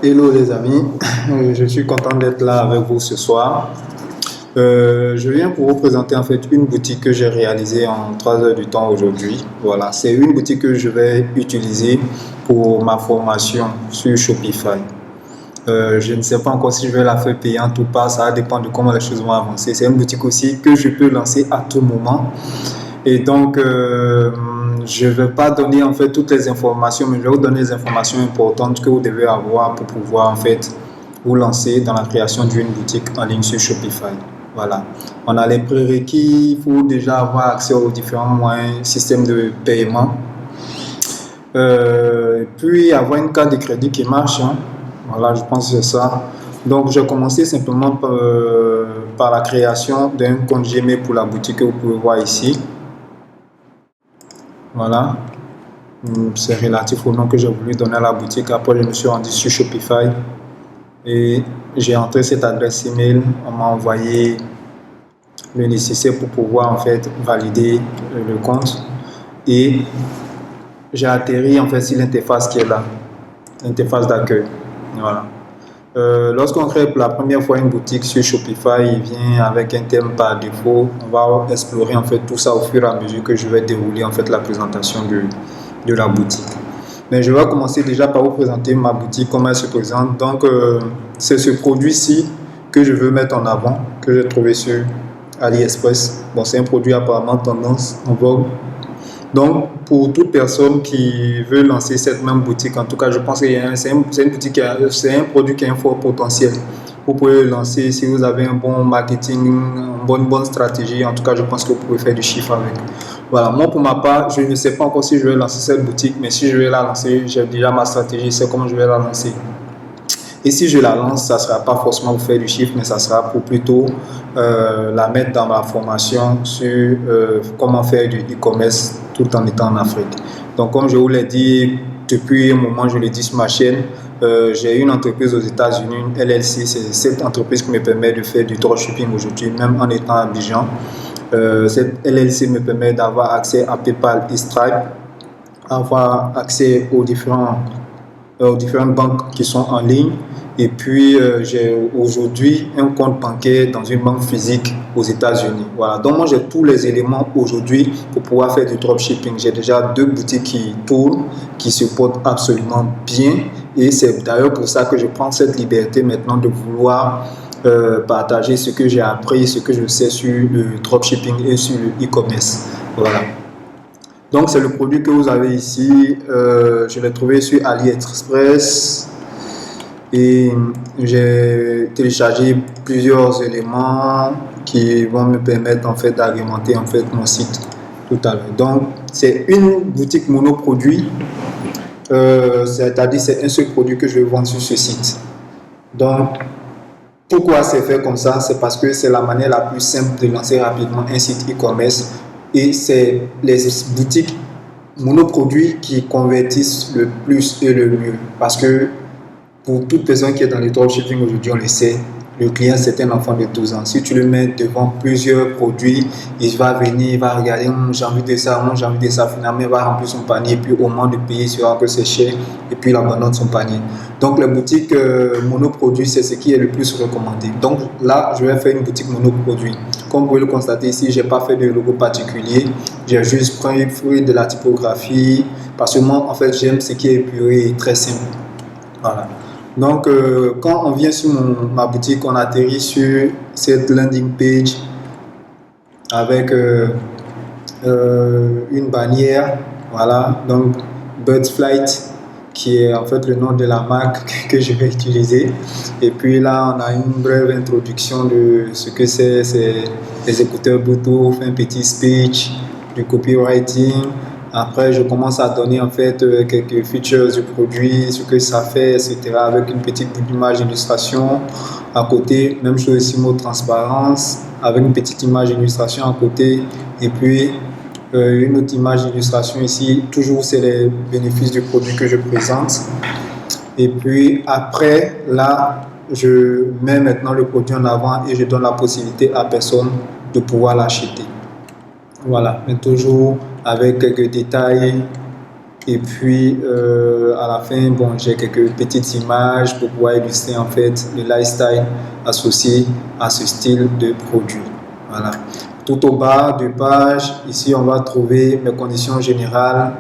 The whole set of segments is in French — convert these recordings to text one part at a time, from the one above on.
Hello les amis, je suis content d'être là avec vous ce soir. Je viens pour vous présenter en fait une boutique que j'ai réalisée en 3 heures du temps aujourd'hui. Voilà, c'est une boutique que je vais utiliser pour ma formation sur Shopify. Je ne sais pas encore si je vais la faire payante ou pas, ça va dépendre de comment les choses vont avancer. C'est une boutique aussi que je peux lancer à tout moment. Et donc, je ne vais pas donner en fait toutes les informations, mais je vais vous donner les informations importantes que vous devez avoir pour pouvoir en fait vous lancer dans la création d'une boutique en ligne sur Shopify. Voilà. On a les prérequis, il faut déjà avoir accès aux différents moyens, systèmes de paiement. Puis avoir une carte de crédit qui marche. Voilà, je pense que c'est ça. Donc, j'ai commencé simplement par la création d'un compte Gmail pour la boutique que vous pouvez voir ici. Voilà, c'est relatif au nom que j'ai voulu donner à la boutique. Après, je me suis rendu sur Shopify et j'ai entré cette adresse email. On m'a envoyé le nécessaire pour pouvoir en fait valider le compte et j'ai atterri en fait sur l'interface qui est là, l'interface d'accueil. Voilà. Lorsqu'on crée pour la première fois une boutique sur Shopify, il vient avec un thème par défaut. On va explorer en fait tout ça au fur et à mesure que je vais dérouler en fait la présentation de la boutique. Mais je vais commencer déjà par vous présenter ma boutique, comment elle se présente. Donc c'est ce produit-ci que je veux mettre en avant, que j'ai trouvé sur AliExpress. Bon, c'est un produit apparemment tendance, en vogue. Donc, pour toute personne qui veut lancer cette même boutique, en tout cas, je pense que c'est une boutique, c'est un produit qui a un fort potentiel. Vous pouvez le lancer si vous avez un bon marketing, une bonne stratégie. En tout cas, je pense que vous pouvez faire du chiffre avec. Voilà, moi pour ma part, je ne sais pas encore si je vais lancer cette boutique, mais si je vais la lancer, j'ai déjà ma stratégie, c'est comment je vais la lancer. Et si je la lance, ça ne sera pas forcément pour faire du chiffre, mais ça sera pour plutôt la mettre dans ma formation sur comment faire du e-commerce tout en étant en Afrique. Donc, comme je vous l'ai dit, depuis un moment, je l'ai dit sur ma chaîne, j'ai une entreprise aux États-Unis, une LLC. C'est cette entreprise qui me permet de faire du dropshipping aujourd'hui, même en étant à Abidjan. Cette LLC me permet d'avoir accès à PayPal et Stripe, avoir accès aux différentes banques qui sont en ligne. Et puis, j'ai aujourd'hui un compte bancaire dans une banque physique aux États-Unis. Voilà. Donc, moi, j'ai tous les éléments aujourd'hui pour pouvoir faire du dropshipping. J'ai déjà 2 boutiques qui tournent, qui se portent absolument bien. Et c'est d'ailleurs pour ça que je prends cette liberté maintenant de vouloir partager ce que j'ai appris, ce que je sais sur le dropshipping et sur le e-commerce. Voilà. Donc, c'est le produit que vous avez ici. Je l'ai trouvé sur AliExpress. Et j'ai téléchargé plusieurs éléments qui vont me permettre en fait d'agrémenter en fait mon site tout à l'heure. Donc c'est une boutique monoproduit, c'est-à-dire c'est un seul produit que je vais vendre sur ce site. Donc pourquoi c'est fait comme ça? C'est parce que c'est la manière la plus simple de lancer rapidement un site e-commerce et c'est les boutiques monoproduits qui convertissent le plus et le mieux parce que pour toute personne qui est dans le dropshipping aujourd'hui, on le sait, le client c'est un enfant de 12 ans. Si tu le mets devant plusieurs produits, il va venir, il va regarder, j'ai envie de ça, j'ai envie de ça, finalement il va remplir son panier, et puis au moment de payer, il verra que c'est cher, et puis il abandonne son panier. Donc les boutiques monoproduits, c'est ce qui est le plus recommandé. Donc là, je vais faire une boutique monoproduit. Comme vous pouvez le constater ici, je n'ai pas fait de logo particulier, j'ai juste pris de la typographie, parce que moi, en fait, j'aime ce qui est épuré et très simple. Voilà. Donc, quand on vient sur ma boutique, on atterrit sur cette landing page avec une bannière, voilà, donc Birds Flight, qui est en fait le nom de la marque que je vais utiliser. Et puis là, on a une brève introduction de ce que c'est les écouteurs Bluetooth, un petit speech, du copywriting. Après, je commence à donner en fait quelques features du produit, ce que ça fait, etc. avec une petite image d'illustration à côté. Même chose ici, mot transparence, avec une petite image d'illustration à côté. Et puis, une autre image d'illustration ici. Toujours, c'est les bénéfices du produit que je présente. Et puis, après, là, je mets maintenant le produit en avant et je donne la possibilité à personne de pouvoir l'acheter. Voilà, mais toujours avec quelques détails Et puis, à la fin, bon, j'ai quelques petites images pour pouvoir illustrer en fait le lifestyle associé à ce style de produit. Voilà. Tout au bas de page, ici, on va trouver mes conditions générales,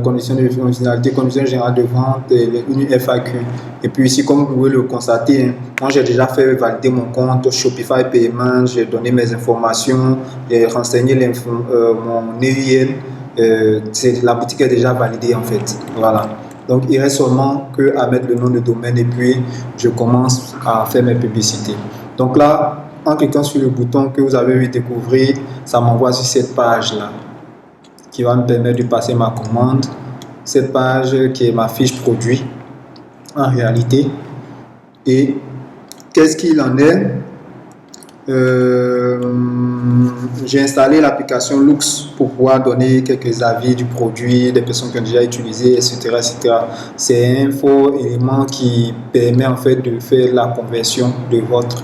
conditions de fonctionnalité, conditions générales de vente, et une FAQ. Et puis ici, comme vous pouvez le constater, hein, moi j'ai déjà fait valider mon compte Shopify Payment, j'ai donné mes informations, j'ai renseigné mon EIN, la boutique est déjà validée en fait. Voilà. Donc il reste seulement qu'à mettre le nom de domaine et puis je commence à faire mes publicités. Donc là, en cliquant sur le bouton que vous avez vu découvrir, ça m'envoie sur cette page là qui va me permettre de passer ma commande. Cette page qui est ma fiche produit en réalité. Et qu'est-ce qu'il en est? J'ai installé l'application Lux pour pouvoir donner quelques avis du produit, des personnes qui ont déjà utilisé, etc. etc. C'est un faux élément qui permet en fait de faire la conversion de votre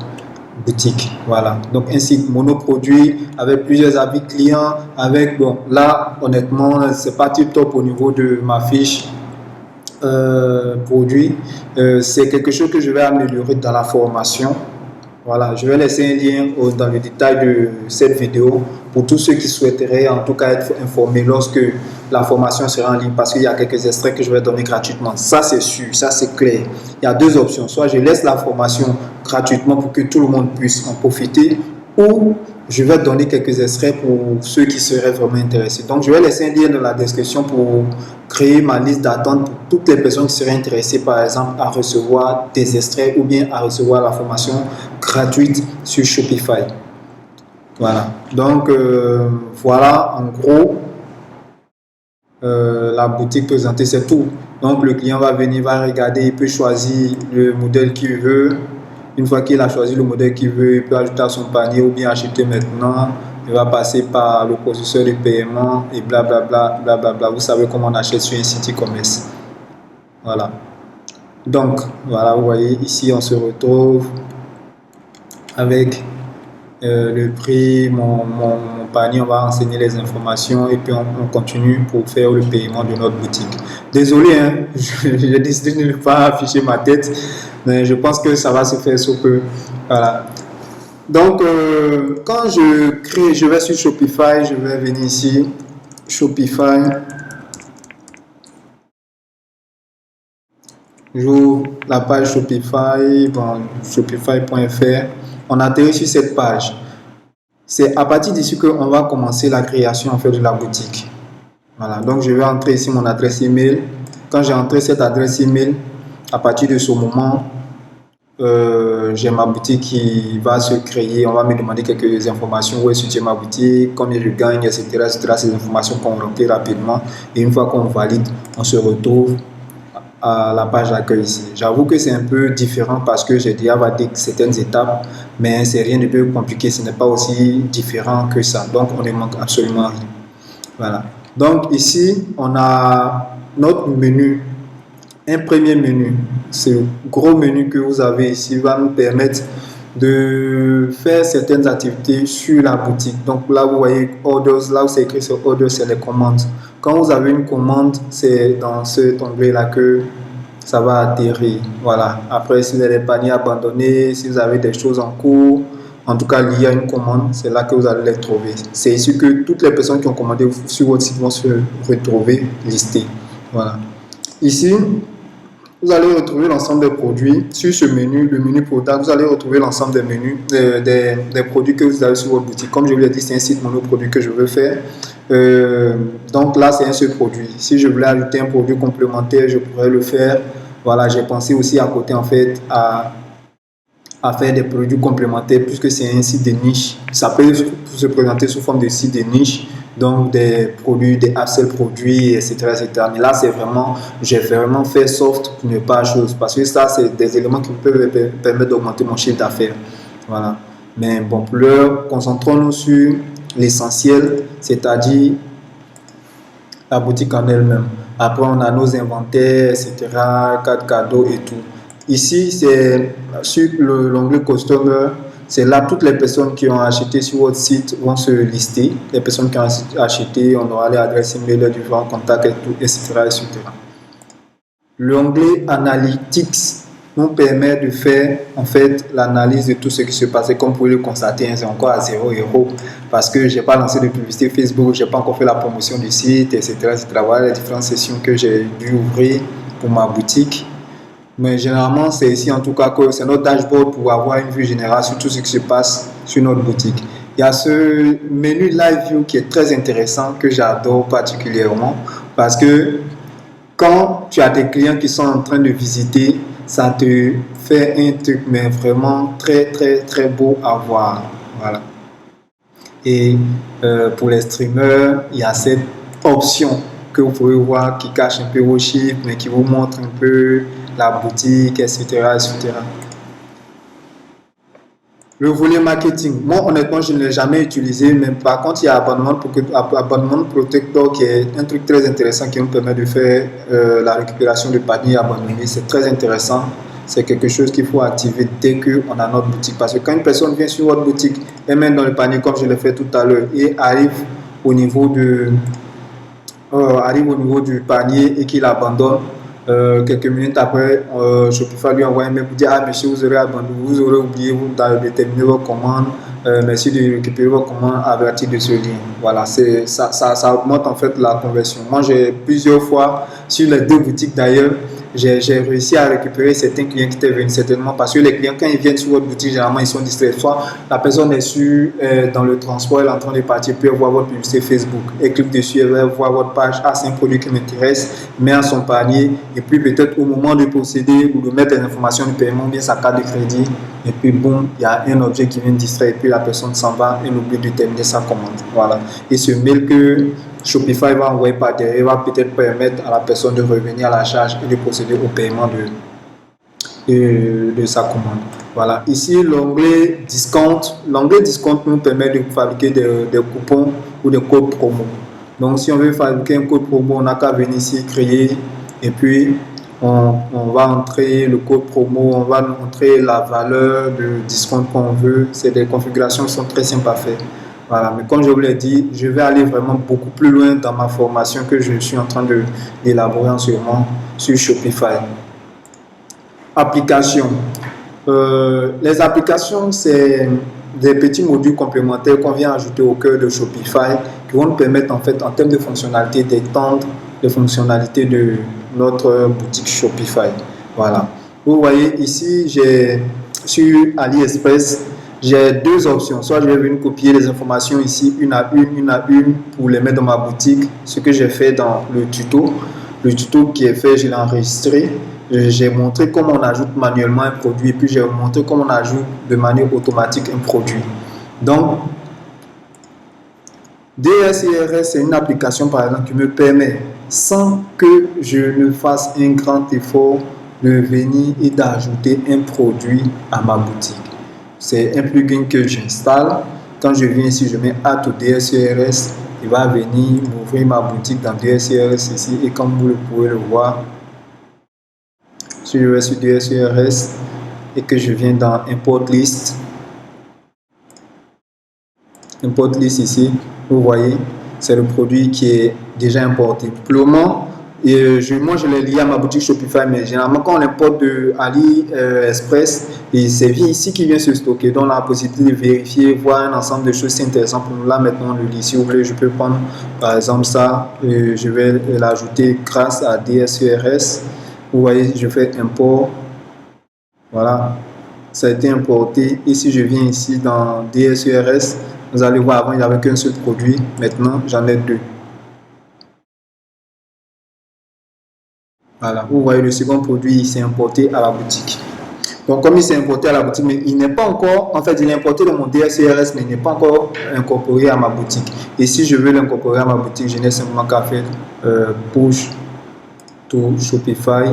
boutique. Voilà. Donc un site monoproduit avec plusieurs avis clients, avec, bon, là, honnêtement, c'est pas tip top au niveau de ma fiche produit. C'est quelque chose que je vais améliorer dans la formation. Voilà, je vais laisser un lien dans le détail de cette vidéo pour tous ceux qui souhaiteraient en tout cas être informés lorsque la formation sera en ligne, parce qu'il y a quelques extraits que je vais donner gratuitement. Ça c'est sûr, ça c'est clair. Il y a deux options, soit je laisse la formation gratuitement pour que tout le monde puisse en profiter, ou je vais donner quelques extraits pour ceux qui seraient vraiment intéressés. Donc je vais laisser un lien dans la description pour créer ma liste d'attente pour toutes les personnes qui seraient intéressées par exemple à recevoir des extraits ou bien à recevoir la formation gratuite sur Shopify. Voilà. Donc voilà en gros la boutique présentée, c'est tout. Donc le client va venir, va regarder, il peut choisir le modèle qu'il veut. Une fois qu'il a choisi le modèle qu'il veut, il peut ajouter à son panier ou bien acheter maintenant. Il va passer par le processeur de paiement et blablabla, blablabla. Vous savez comment on achète sur un site e-commerce. Voilà. Donc, voilà, vous voyez, ici, on se retrouve avec le prix, mon panier. On va renseigner les informations et puis on continue pour faire le paiement de notre boutique. Désolé, hein, j'ai décidé de ne pas afficher ma tête, mais je pense que ça va se faire sous peu. Voilà. Donc, quand je vais sur Shopify, je vais venir ici, Shopify, j'ouvre la page Shopify, bon, shopify.fr, on atterrit sur cette page. C'est à partir d'ici qu'on va commencer la création en fait de la boutique. Voilà, donc je vais entrer ici mon adresse email. Quand j'ai entré cette adresse email, à partir de ce moment, j'ai ma boutique qui va se créer. On va me demander quelques informations, où est située ma boutique, combien je gagne, etc., etc. Ces informations qu'on remplit rapidement. Et une fois qu'on valide, on se retrouve à la page d'accueil ici. J'avoue que c'est un peu différent parce que j'ai déjà validé certaines étapes, mais c'est rien de plus compliqué. Ce n'est pas aussi différent que ça. Donc, on ne manque absolument rien. Voilà. Donc, ici, on a notre menu. Un premier menu, ce gros menu que vous avez ici va nous permettre de faire certaines activités sur la boutique. Donc là, vous voyez Orders, là où c'est écrit sur Orders, c'est les commandes. Quand vous avez une commande, c'est dans cet onglet-là que ça va atterrir. Voilà. Après, si vous avez des paniers abandonnés, si vous avez des choses en cours, en tout cas liées à une commande, c'est là que vous allez les trouver. C'est ici que toutes les personnes qui ont commandé sur votre site vont se retrouver listées. Voilà. Ici, vous allez retrouver l'ensemble des produits. Sur ce menu, le menu product, vous allez retrouver l'ensemble des menus, des produits que vous avez sur votre boutique. Comme je vous l'ai dit, c'est un site monoproduit que je veux faire. Donc là, c'est un seul produit. Si je voulais ajouter un produit complémentaire, je pourrais le faire. Voilà, j'ai pensé aussi à côté en fait à faire des produits complémentaires puisque c'est un site de niche. Ça peut se présenter sous forme de site de niche. Donc des produits, des upsell produits, etc., etc. Mais là, j'ai vraiment fait soft pour ne pas chose. Parce que ça, c'est des éléments qui peuvent permettre d'augmenter mon chiffre d'affaires. Voilà. Mais bon, pour l'heure, concentrons-nous sur l'essentiel, c'est-à-dire la boutique en elle-même. Après, on a nos inventaires, etc., cartes cadeaux et tout. Ici, c'est sur l'onglet Customer. C'est là toutes les personnes qui ont acheté sur votre site vont se lister. Les personnes qui ont acheté, on aura les adresses email, les différents contacts et tout, etc., etc. L'onglet Analytics nous permet de faire en fait l'analyse de tout ce qui se passait. Comme vous pouvez le constater, c'est encore à 0 € parce que je n'ai pas lancé de publicité Facebook, je n'ai pas encore fait la promotion du site, etc., etc. Voilà les différentes sessions que j'ai dû ouvrir pour ma boutique. Mais généralement, c'est ici en tout cas que c'est notre dashboard pour avoir une vue générale sur tout ce qui se passe sur notre boutique. Il y a ce menu Live View qui est très intéressant, que j'adore particulièrement parce que quand tu as des clients qui sont en train de visiter, ça te fait un truc mais vraiment très très très beau à voir. Voilà. Et pour les streamers, il y a cette option que vous pouvez voir qui cache un peu vos chiffres mais qui vous montre un peu la boutique, etc., etc. Le volet marketing, moi honnêtement je ne l'ai jamais utilisé, mais par contre il y a Abonnement Protector qui est un truc très intéressant qui nous permet de faire la récupération de paniers abandonnés. C'est très intéressant, c'est quelque chose qu'il faut activer dès qu'on a notre boutique, parce que quand une personne vient sur votre boutique et met dans le panier comme je l'ai fait tout à l'heure et arrive au niveau du panier et qu'il abandonne, quelques minutes après, Shopify lui envoie un mail pour dire ah monsieur, vous aurez oublié de déterminer votre commande, merci de récupérer votre commande à partir de ce lien. Voilà, ça augmente en fait la conversion. Moi j'ai plusieurs fois sur les 2 boutiques d'ailleurs, j'ai réussi à récupérer certains clients qui étaient venus, certainement parce que les clients quand ils viennent sur votre boutique, généralement ils sont distraits. Soit la personne est dans le transport, elle est en train de partir, puis elle voit votre publicité Facebook, elle clique dessus, elle va voir votre page, ah c'est un produit qui m'intéresse, met en son panier, et puis peut-être au moment de procéder ou de mettre les informations de paiement, bien sa carte de crédit, et puis boum, il y a un objet qui vient distraire, et puis la personne s'en va et oublie de terminer sa commande. Voilà. Et ce mail que Shopify va envoyer par derrière va peut-être permettre à la personne de revenir à la charge et de procéder au paiement de sa commande. Voilà. Ici, l'onglet Discount. L'onglet Discount nous permet de fabriquer des coupons ou des codes promo. Donc, si on veut fabriquer un code promo, on n'a qu'à venir ici, créer, et puis on va entrer le code promo, on va montrer la valeur de discount qu'on veut. C'est des configurations qui sont très simples à faire. Voilà, mais comme je vous l'ai dit, je vais aller vraiment beaucoup plus loin dans ma formation que je suis en train d'élaborer en ce moment sur Shopify. Applications. Les applications, c'est des petits modules complémentaires qu'on vient ajouter au cœur de Shopify qui vont nous permettre en fait en termes de fonctionnalités d'étendre les fonctionnalités de notre boutique Shopify. Voilà. Vous voyez ici, sur AliExpress, j'ai 2 options. Soit je vais venir copier les informations ici une à une pour les mettre dans ma boutique. Ce que j'ai fait dans le tuto. Le tuto qui est fait, je l'ai enregistré. J'ai montré comment on ajoute manuellement un produit et puis j'ai montré comment on ajoute de manière automatique un produit. Donc, DSIRS, c'est une application par exemple qui me permet, sans que je ne fasse un grand effort, de venir et d'ajouter un produit à ma boutique. C'est un plugin que j'installe. Quand je viens ici, je mets Add to DSIRS. Il va venir m'ouvrir ma boutique dans DSIRS ici. Et comme vous pouvez le voir, si je vais sur DSIRS et que je viens dans Import List ici, vous voyez, c'est le produit qui est déjà importé. Pour le moment, moi je l'ai lié à ma boutique Shopify, mais généralement quand on importe de AliExpress, c'est ici qui vient se stocker. Donc la possibilité de vérifier, voir un ensemble de choses intéressantes pour nous. Là maintenant on le lit. Si vous voulez, je peux prendre par exemple ça, je vais l'ajouter grâce à DSIRS. Vous voyez, je fais import. Voilà, ça a été importé. Et si je viens ici dans DSIRS, vous allez voir, avant il n'y avait qu'un seul produit, maintenant j'en ai 2. Voilà, vous voyez le second produit, il s'est importé à la boutique. Donc comme il s'est importé à la boutique, mais il n'est pas encore, en fait il est importé dans mon DSIRS, mais il n'est pas encore incorporé à ma boutique. Et si je veux l'incorporer à ma boutique, je n'ai simplement qu'à faire push to Shopify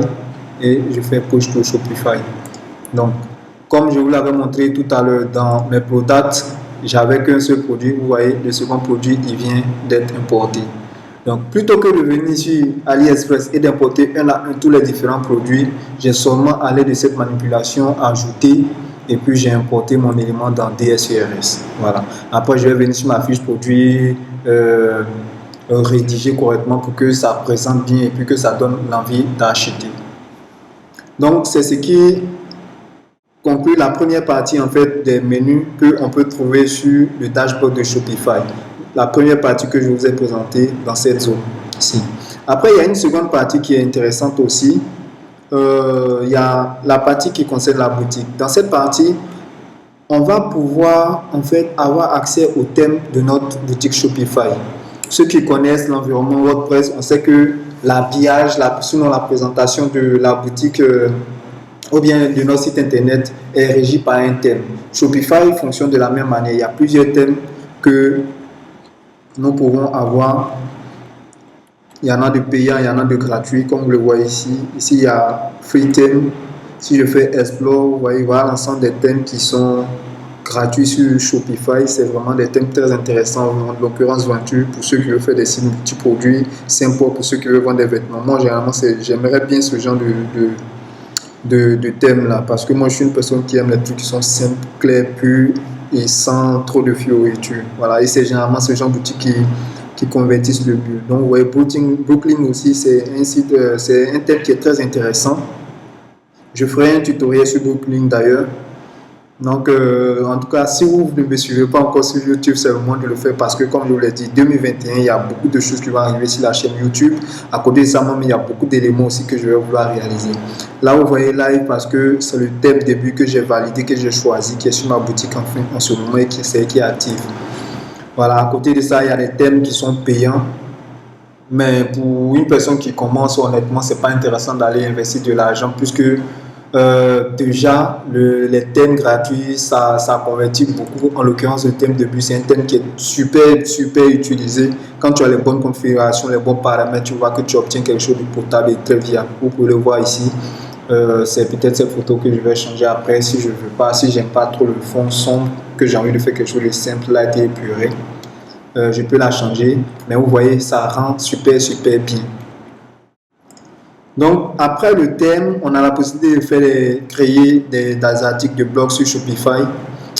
et je fais push to Shopify. Donc comme je vous l'avais montré tout à l'heure dans mes products, j'avais qu'un seul produit. Vous voyez, le second produit il vient d'être importé. Donc plutôt que de venir sur AliExpress et d'importer un à un tous les différents produits, j'ai seulement à l'aide de cette manipulation ajouté et puis j'ai importé mon élément dans DSCRS. Voilà. Après, je vais venir sur ma fiche produit, rédiger correctement pour que ça présente bien et puis que ça donne l'envie d'acheter. Donc, c'est ce qui conclut la première partie en fait des menus qu'on peut trouver sur le dashboard de Shopify. La première partie que je vous ai présentée dans cette zone ici. Après, il y a une seconde partie qui est intéressante aussi. Il y a la partie qui concerne la boutique. Dans cette partie, on va pouvoir en fait avoir accès au thème de notre boutique Shopify. Ceux qui connaissent l'environnement WordPress, on sait que l'habillage, sinon la présentation de la boutique ou bien de notre site internet est régi par un thème. Shopify fonctionne de la même manière. Il y a plusieurs thèmes que nous pouvons avoir. Il y en a de payants, il y en a de gratuits, comme vous le voyez ici. Ici, il y a Free Theme. Si je fais Explore, vous voyez, voilà l'ensemble des thèmes qui sont gratuits sur Shopify. C'est vraiment des thèmes très intéressants. En l'occurrence, Venture, pour ceux qui veulent faire des sites multi-produits. Sympa pour ceux qui veulent vendre des vêtements. Moi, généralement, j'aimerais bien ce genre de thème là, parce que moi, je suis une personne qui aime les trucs qui sont simples, clairs, purs et sans trop de fioritures. Voilà, et c'est généralement ce genre d'outils qui convertissent le mieux. Donc, vous voyez, Brooklyn aussi, c'est un site, c'est un thème qui est très intéressant. Je ferai un tutoriel sur Brooklyn d'ailleurs. Donc, en tout cas, si vous ne me suivez pas encore sur YouTube, c'est le moment de le faire parce que, comme je vous l'ai dit, 2021, il y a beaucoup de choses qui vont arriver sur la chaîne YouTube. À côté de ça, même, il y a beaucoup d'éléments aussi que je vais vouloir réaliser. Là, vous voyez live parce que c'est le thème début que j'ai validé, que j'ai choisi, qui est sur ma boutique en ce moment et qui est active. Voilà, à côté de ça, il y a des thèmes qui sont payants. Mais pour une personne qui commence, honnêtement, c'est pas intéressant d'aller investir de l'argent puisque déjà, les thèmes gratuits, ça convertit beaucoup. En l'occurrence, le thème début, c'est un thème qui est super utilisé. Quand tu as les bonnes configurations, les bons paramètres, tu vois que tu obtiens quelque chose de potable et très viable. Vous pouvez le voir ici. C'est peut-être cette photo que je vais changer après si je veux pas, si j'aime pas trop le fond sombre, que j'ai envie de faire quelque chose de simple, là, et épuré. Je peux la changer, mais vous voyez, ça rend super bien. Donc, après le thème, on a la possibilité de créer des articles de blog sur Shopify.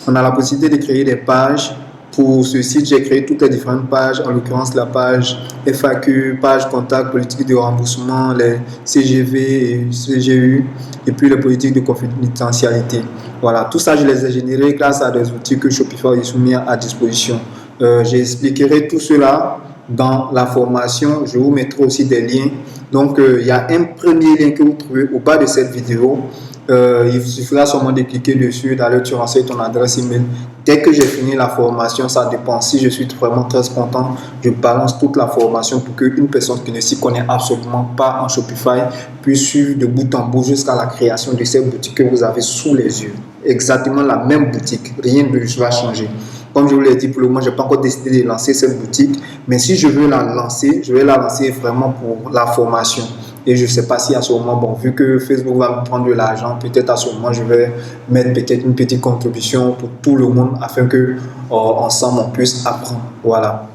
On a la possibilité de créer des pages. Pour ce site, j'ai créé toutes les différentes pages, en l'occurrence la page FAQ, page contact, politique de remboursement, les CGV et CGU, et puis les politiques de confidentialité. Voilà, tout ça, je les ai générés grâce à des outils que Shopify a soumis à disposition. J'expliquerai tout cela dans la formation. Je vous mettrai aussi des liens. Donc, il y a un premier lien que vous trouvez au bas de cette vidéo. Il suffira seulement de cliquer dessus, d'aller tu renseigner ton adresse email. Dès que j'ai fini la formation, ça dépend. Si je suis vraiment très content, je balance toute la formation pour qu'une personne qui ne s'y connaît absolument pas en Shopify puisse suivre de bout en bout jusqu'à la création de cette boutique que vous avez sous les yeux. Exactement la même boutique, rien ne va changer. Comme je vous l'ai dit, pour le moment, je n'ai pas encore décidé de lancer cette boutique. Mais si je veux la lancer, je vais la lancer vraiment pour la formation. Et je ne sais pas si à ce moment, bon, vu que Facebook va me prendre de l'argent, peut-être à ce moment, je vais mettre peut-être une petite contribution pour tout le monde afin que ensemble, on puisse apprendre. Voilà.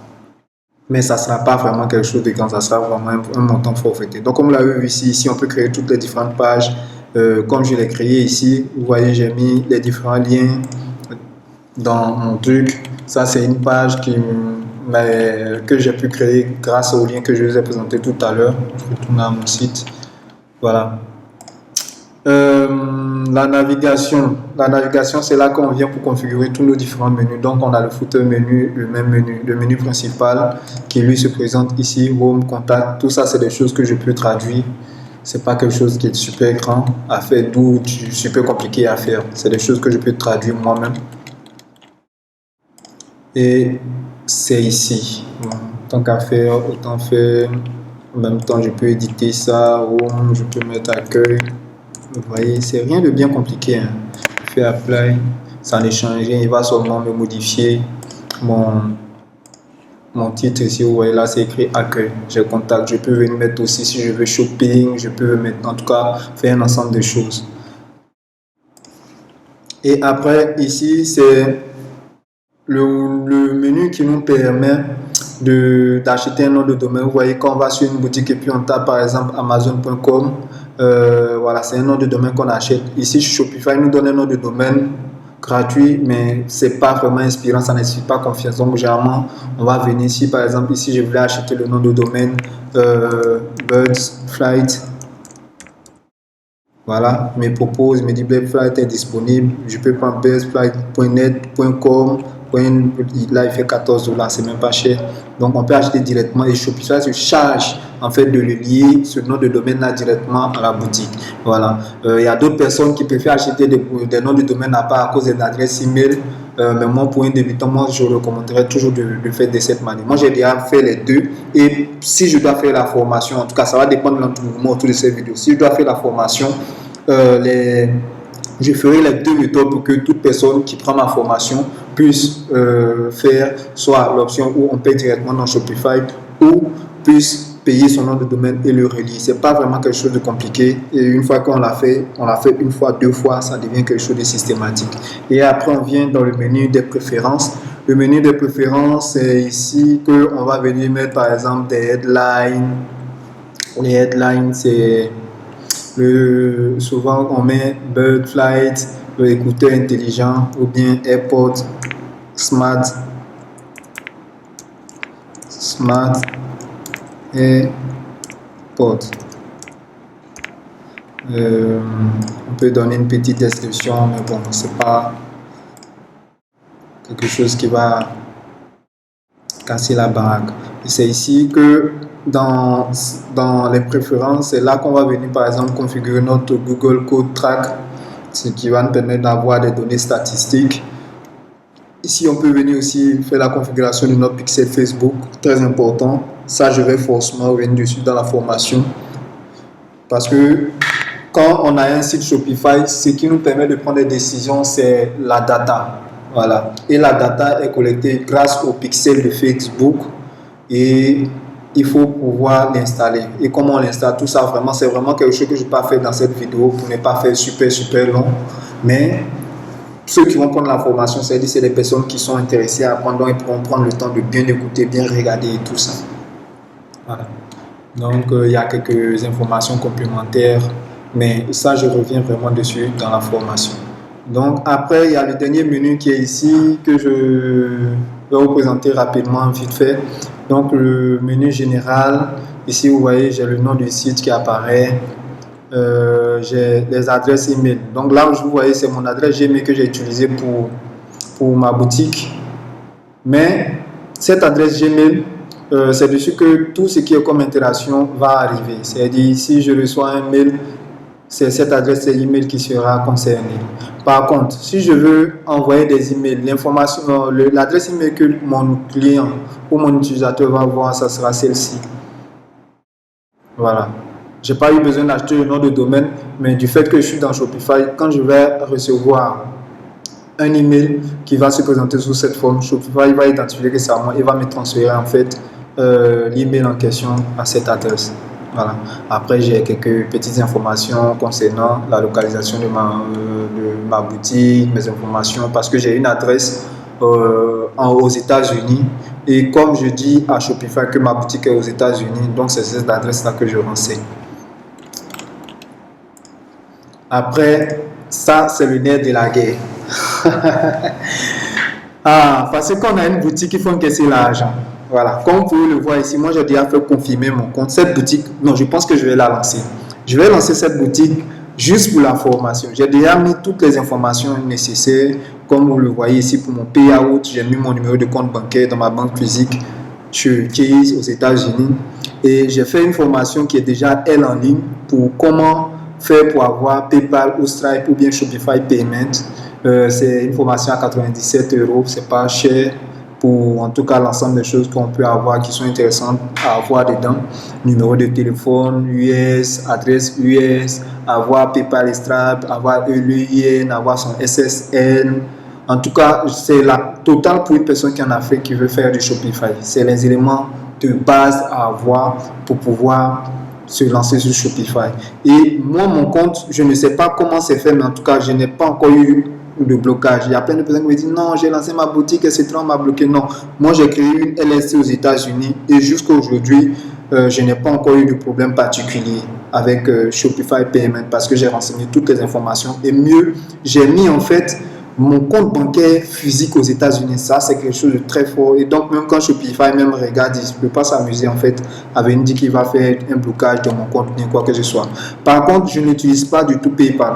Mais ça ne sera pas vraiment quelque chose de grand, ça sera vraiment un montant forfaitaire. Donc, comme vous l'avez vu ici, on peut créer toutes les différentes pages. Comme je l'ai créé ici, vous voyez, j'ai mis les différents liens dans mon truc. Ça, c'est une page que j'ai pu créer grâce au lien que je vous ai présenté tout à l'heure. Je vais retourner à mon site. Voilà. La navigation, c'est là qu'on vient pour configurer tous nos différents menus. Donc, on a le footer menu, le même menu, le menu principal qui lui se présente ici, Home, Contact. Tout ça, c'est des choses que je peux traduire. C'est pas quelque chose qui est super grand à faire, d'où super compliqué à faire. C'est des choses que je peux traduire moi-même. Et c'est ici. Tant qu'à faire, autant faire. En même temps, je peux éditer ça. Home, je peux mettre accueil. Vous voyez, c'est rien de bien compliqué. Hein. Je fais apply, ça ne change rien. Il va seulement me modifier mon titre ici. Vous voyez là, c'est écrit accueil. J'ai contact. Je peux venir mettre aussi si je veux shopping. Je peux mettre, en tout cas, faire un ensemble de choses. Et après, ici, c'est le menu qui nous permet d'acheter un nom de domaine. Vous voyez, quand on va sur une boutique et puis on tape par exemple amazon.com, voilà, c'est un nom de domaine qu'on achète. Ici, Shopify nous donne un nom de domaine gratuit, mais c'est pas vraiment inspirant, ça n'inspire pas confiance. Donc, généralement, on va venir ici, par exemple, ici, je voulais acheter le nom de domaine Birds Flight. Voilà, il me propose, il me dit Birds Flight est disponible. Je peux prendre birdsflight.net.com. Là, il fait 14 $, c'est même pas cher. Donc, on peut acheter directement et Shopify se charge en fait de le lier, ce nom de domaine là directement à la boutique. Voilà. Il y a d'autres personnes qui préfèrent acheter des noms de domaine à part à cause des adresses email. Mais moi, pour un débutant, moi, je recommanderais toujours de le faire de cette manière. Moi, j'ai déjà fait les deux. Et si je dois faire la formation, en tout cas, ça va dépendre de l'entournement autour de cette vidéo. Si je dois faire la formation, je ferai les deux méthodes pour que toute personne qui prend ma formation puisse faire soit l'option où on paye directement dans Shopify ou puisse payer son nom de domaine et le relier. C'est pas vraiment quelque chose de compliqué et une fois qu'on l'a fait, on l'a fait une fois, deux fois, ça devient quelque chose de systématique. Et après on vient dans le menu des préférences. Le menu des préférences, c'est ici qu'on va venir mettre par exemple des headlines. Les headlines, c'est souvent on met Bird Flight, écouteur intelligent ou bien AirPods Smart AirPods. On peut donner une petite description, mais bon, c'est pas quelque chose qui va casser la baraque. C'est ici que dans les préférences, c'est là qu'on va venir par exemple configurer notre Google Code Track, ce qui va nous permettre d'avoir des données statistiques. Ici, on peut venir aussi faire la configuration de notre pixel Facebook, très important. Ça, je vais forcément revenir dessus dans la formation. Parce que quand on a un site Shopify, ce qui nous permet de prendre des décisions, c'est la data. Voilà. Et la data est collectée grâce au pixel de Facebook. Et il faut pouvoir l'installer. Et comment on l'installe, tout ça, vraiment, c'est vraiment quelque chose que je n'ai pas fait dans cette vidéo pour ne pas faire super long. Mais ceux qui vont prendre la formation, c'est des personnes qui sont intéressées à apprendre, donc ils pourront prendre le temps de bien écouter, bien regarder et tout ça. Voilà. Donc, il y a quelques informations complémentaires, mais ça, je reviens vraiment dessus dans la formation. Donc, après, il y a le dernier menu qui est ici, que je vais vous présenter rapidement, vite fait. Donc, le menu général, ici, vous voyez, j'ai le nom du site qui apparaît. J'ai les adresses email. Donc là où vous voyez, c'est mon adresse Gmail que j'ai utilisée pour ma boutique. Mais cette adresse Gmail, c'est dessus que tout ce qui est comme interaction va arriver. C'est-à-dire, si je reçois un mail, c'est cette adresse email qui sera concernée. Par contre, si je veux envoyer des emails, l'adresse email que mon client ou mon utilisateur va voir, ça sera celle-ci. Voilà. Je n'ai pas eu besoin d'acheter le nom de domaine, mais du fait que je suis dans Shopify, quand je vais recevoir un email qui va se présenter sous cette forme, Shopify va identifier que c'est à moi et va me transférer en fait l'email en question à cette adresse. Voilà. Après, j'ai quelques petites informations concernant la localisation de ma boutique, mes informations, parce que j'ai une adresse aux États-Unis. Et comme je dis à Shopify que ma boutique est aux États-Unis, donc c'est cette adresse-là que je renseigne. Après, ça, c'est le nerf de la guerre. Parce que quand on a une boutique, il faut encaisser l'argent. Voilà, comme vous pouvez le voir ici, moi j'ai déjà fait confirmer mon compte. Cette boutique, non, je pense que je vais la lancer. Je vais lancer cette boutique juste pour la formation. J'ai déjà mis toutes les informations nécessaires. Comme vous le voyez ici pour mon payout, j'ai mis mon numéro de compte bancaire dans ma banque physique chez Chase aux États-Unis. Et j'ai fait une formation qui est déjà, elle, en ligne pour comment faire pour avoir PayPal ou Stripe ou bien Shopify Payment. C'est une formation à 97 €, c'est pas cher pour en tout cas l'ensemble des choses qu'on peut avoir qui sont intéressantes à avoir dedans. Numéro de téléphone US, adresse US, avoir PayPal et Stripe, avoir l'EIN, avoir son SSN. En tout cas, c'est la totale pour une personne qui en a fait, qui veut faire du Shopify. C'est les éléments de base à avoir pour pouvoir se lancer sur Shopify. Et moi, mon compte, je ne sais pas comment c'est fait, mais en tout cas, je n'ai pas encore eu de blocage. Il y a plein de personnes qui me disent non, j'ai lancé ma boutique, etc. On m'a bloqué. Non, moi j'ai créé une LLC aux États-Unis et jusqu'à aujourd'hui, je n'ai pas encore eu de problème particulier avec Shopify Payment parce que j'ai renseigné toutes les informations et mieux, j'ai mis en fait mon compte bancaire physique aux États-Unis. Ça, c'est quelque chose de très fort. Et donc, même quand Shopify même regarde, il ne peut pas s'amuser en fait avec une dit qu'il va faire un blocage de mon compte, ni quoi que ce soit. Par contre, je n'utilise pas du tout PayPal.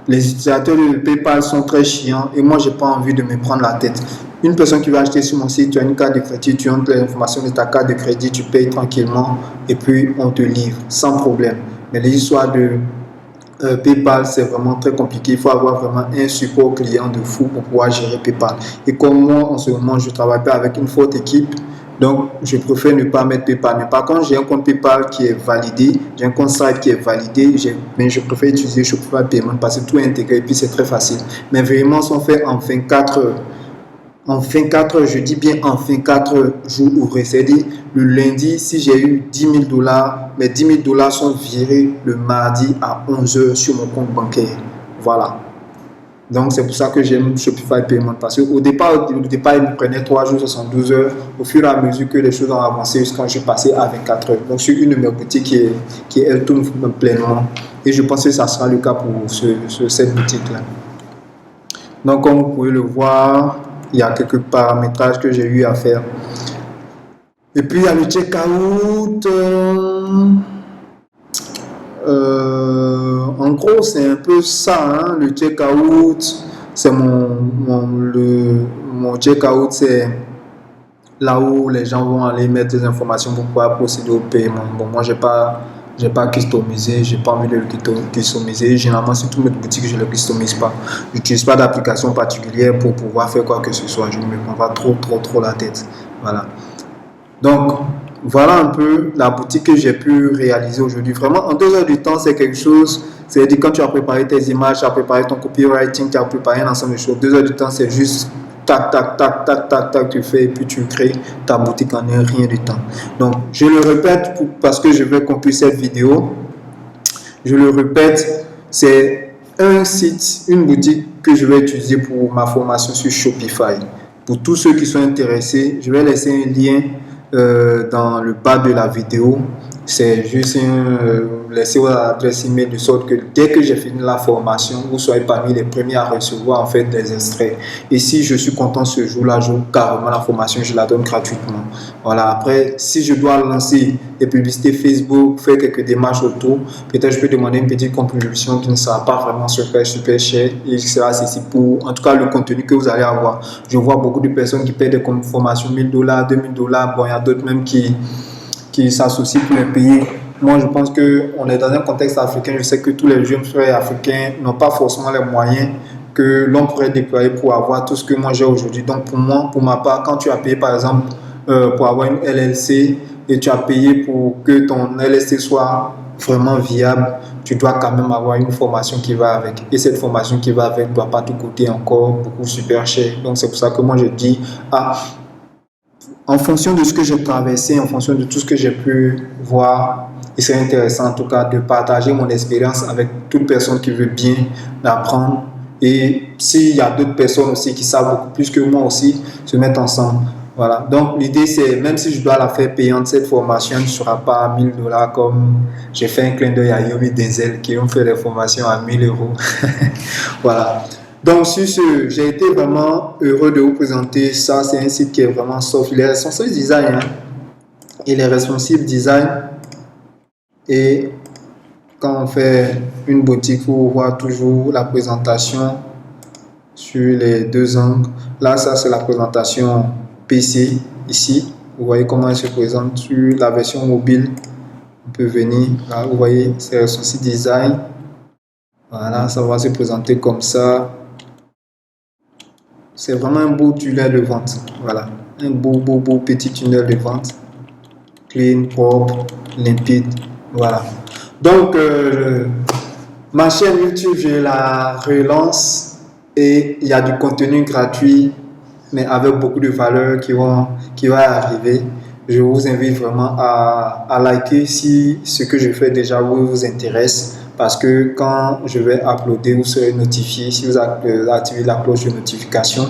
Les utilisateurs de PayPal sont très chiants et moi, je n'ai pas envie de me prendre la tête. Une personne qui va acheter sur mon site, tu as une carte de crédit, tu entres les informations de ta carte de crédit, tu payes tranquillement et puis on te livre sans problème. Mais les histoires de PayPal, c'est vraiment très compliqué. Il faut avoir vraiment un support client de fou pour pouvoir gérer PayPal. Et comme moi, en ce moment, je ne travaille pas avec une forte équipe, donc je préfère ne pas mettre PayPal. Mais par contre, j'ai un compte PayPal qui est validé, j'ai un compte Stripe qui est validé, mais je préfère utiliser Shopify Payment parce que tout est intégré et puis c'est très facile. Mes virements sont faits en 24 heures. En 24 heures, je dis bien en 24 jours ouvrés. C'est-à-dire, le lundi, si j'ai eu 10 000 $, mes 10 000 $ sont virés le mardi à 11 heures sur mon compte bancaire. Voilà. Donc, c'est pour ça que j'aime Shopify Payment. Parce qu'au départ, il me prenait 3 jours, 72 heures. Au fur et à mesure que les choses ont avancé, jusqu'à quand je suis passé à 24 heures. Donc, sur une de mes boutiques qui elle tourne pleinement. Et je pense que ça sera le cas pour cette boutique-là. Donc, comme vous pouvez le voir, il y a quelques paramétrages que j'ai eu à faire. Et puis il y a le checkout. En gros, c'est un peu ça. Hein, le checkout, c'est mon checkout, c'est là où les gens vont aller mettre des informations pour pouvoir procéder au paiement. Bon, moi, j'ai pas customisé, j'ai pas envie de le customiser. Généralement, sur toutes mes boutiques, je ne le customise pas. Je n'utilise pas d'application particulière pour pouvoir faire quoi que ce soit. Je ne me prends pas trop la tête. Voilà. Donc, voilà un peu la boutique que j'ai pu réaliser aujourd'hui. Vraiment, en 2 heures du temps, c'est quelque chose. C'est-à-dire, quand tu as préparé tes images, tu as préparé ton copywriting, tu as préparé un ensemble de choses. 2 heures du temps, c'est juste tac, tac, tac, tac, tac, tac, tu fais et puis tu crées ta boutique en un rien du temps. Donc, je le répète parce que je veux conclure cette vidéo. Je le répète, c'est un site, une boutique que je vais utiliser pour ma formation sur Shopify. Pour tous ceux qui sont intéressés, je vais laisser un lien dans le bas de la vidéo. C'est juste laisser votre adresse email de sorte que dès que j'ai fini la formation, vous soyez parmi les premiers à recevoir en fait des extraits. Et si je suis content ce jour-là, je carrément la formation, je la donne gratuitement. Voilà. Après, si je dois lancer des publicités Facebook, faire quelques démarches autour, peut-être je peux demander une petite contribution qui ne sera pas vraiment super cher et qui sera accessible pour, en tout cas, le contenu que vous allez avoir. Je vois beaucoup de personnes qui paient des formations 1 000 $, 2 000 $. Bon, il y a d'autres même qui s'associent pour les payer. Moi, je pense qu'on est dans un contexte africain. Je sais que tous les jeunes frères africains n'ont pas forcément les moyens que l'on pourrait déployer pour avoir tout ce que moi j'ai aujourd'hui. Donc, pour ma part, quand tu as payé, par exemple, pour avoir une LLC et tu as payé pour que ton LLC soit vraiment viable, tu dois quand même avoir une formation qui va avec. Et cette formation qui va avec ne doit pas te coûter encore beaucoup super cher. Donc, c'est pour ça que moi, je dis, en fonction de ce que j'ai traversé, en fonction de tout ce que j'ai pu voir, il serait intéressant en tout cas de partager mon expérience avec toute personne qui veut bien apprendre. Et s'il y a d'autres personnes aussi qui savent beaucoup plus que moi aussi, se mettre ensemble. Voilà. Donc l'idée c'est, même si je dois la faire payante, cette formation ne sera pas à 1 000 $ comme j'ai fait un clin d'œil à Yomi Denzel qui ont fait les formations à 1 000 €. Voilà. Donc, sur ce, j'ai été vraiment heureux de vous présenter ça. C'est un site qui est vraiment soft. Il est responsive design. Hein? Il est responsive design. Et quand on fait une boutique, il faut voir toujours la présentation sur les 2 angles. Là, ça, c'est la présentation PC. Ici, vous voyez comment elle se présente sur la version mobile. On peut venir. Là, vous voyez, c'est responsive design. Voilà, ça va se présenter comme ça. C'est vraiment un beau tunnel de vente. Voilà. Un beau petit tunnel de vente. Clean, propre, limpide. Voilà. Donc, ma chaîne YouTube, je la relance et il y a du contenu gratuit, mais avec beaucoup de valeurs qui va arriver. Je vous invite vraiment à liker si ce que je fais déjà vous intéresse, parce que quand je vais uploader, vous serez notifié si vous activez la cloche de notification.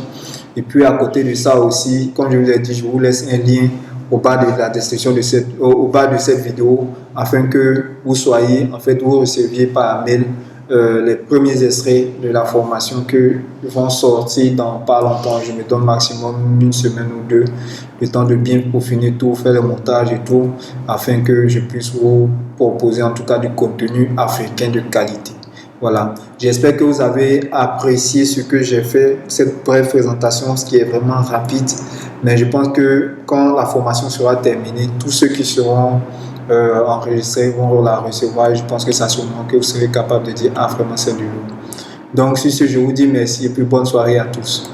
Et puis à côté de ça aussi, comme je vous ai dit, je vous laisse un lien au bas de la description au bas de cette vidéo, afin que vous receviez par mail les premiers extraits de la formation que vont sortir dans pas longtemps. Je me donne maximum une semaine ou deux, le temps de bien peaufiner tout, faire le montage et tout, afin que je puisse vous proposer en tout cas du contenu africain de qualité. Voilà, j'espère que vous avez apprécié ce que j'ai fait, cette brève présentation, ce qui est vraiment rapide, mais je pense que quand la formation sera terminée, tous ceux qui seront enregistrés vont la recevoir, et je pense que ça sûrement que vous serez capable de dire, ah vraiment c'est du lourd. Donc sur ce, je vous dis merci et puis bonne soirée à tous.